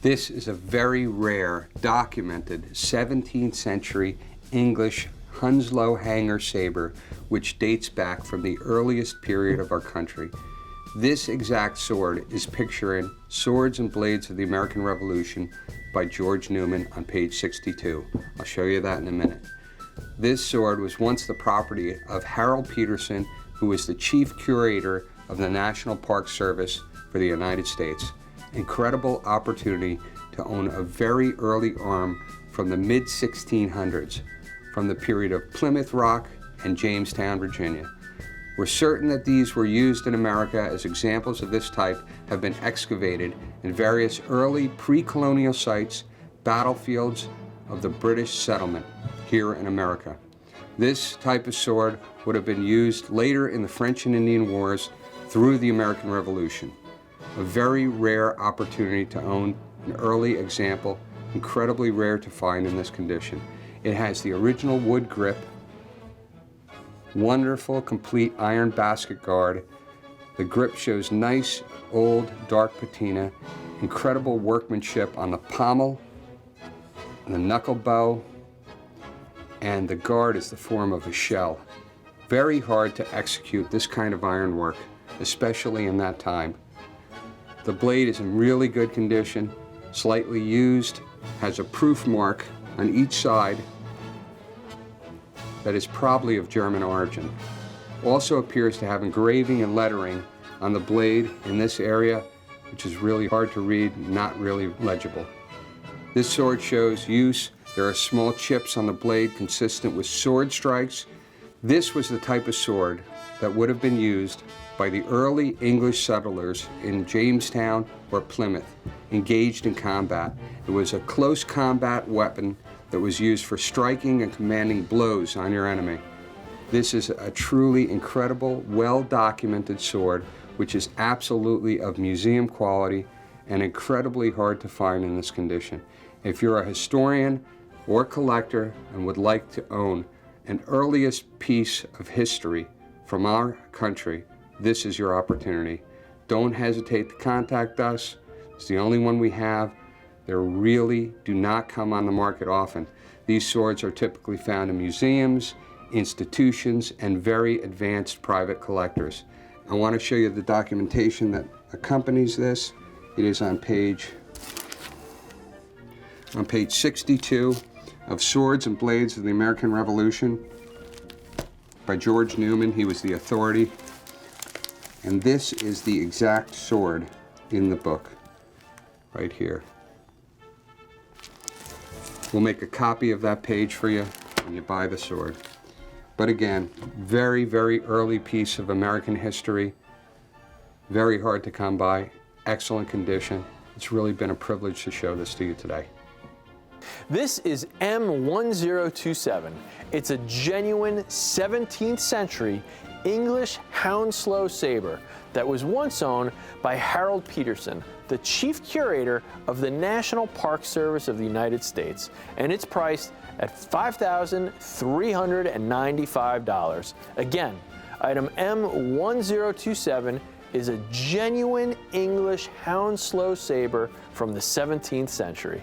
This is a very rare, documented 17th century English Hounslow Hanger Saber, which dates back from the earliest period of our country. This exact sword is pictured in Swords and Blades of the American Revolution by George Newman on page 62. I'll show you that in a minute. This sword was once the property of Harold Peterson, who was the Chief Curator of the National Park Service for the United States. Incredible opportunity to own a very early arm from the mid-1600s, from the period of Plymouth Rock and Jamestown, Virginia. We're certain that these were used in America, as examples of this type have been excavated in various early pre-colonial sites, battlefields of the British settlement here in America. This type of sword would have been used later in the French and Indian Wars through the American Revolution. A very rare opportunity to own an early example, incredibly rare to find in this condition. It has the original wood grip, wonderful complete iron basket guard. The grip shows nice old dark patina, incredible workmanship on the pommel, and the knuckle bow, and the guard is the form of a shell. Very hard to execute this kind of ironwork, especially in that time. The blade is in really good condition, slightly used, has a proof mark on each side that is probably of German origin. Also appears to have engraving and lettering on the blade in this area, which is really hard to read, not really legible. This sword shows use. There are small chips on the blade consistent with sword strikes. This was the type of sword that would have been used by the early English settlers in Jamestown or Plymouth, engaged in combat. It was a close combat weapon that was used for striking and commanding blows on your enemy. This is a truly incredible, well-documented sword, which is absolutely of museum quality and incredibly hard to find in this condition. If you're a historian or collector and would like to own an earliest piece of history from our country, this is your opportunity. Don't hesitate to contact us. It's the only one we have. They really do not come on the market often. These swords are typically found in museums, institutions, and very advanced private collectors. I want to show you the documentation that accompanies this. It is on page 62 of Swords and Blades of the American Revolution by George Newman. He was the authority. And this is the exact sword in the book, right here. We'll make a copy of that page for you when you buy the sword. But again, very, very early piece of American history. Very hard to come by, excellent condition. It's really been a privilege to show this to you today. This is M1027. It's a genuine 17th century English Hounslow Saber that was once owned by Harold Peterson, the Chief Curator of the National Park Service of the United States, and it's priced at $5,395. Again, item M1027 is a genuine English Hounslow Saber from the 17th century.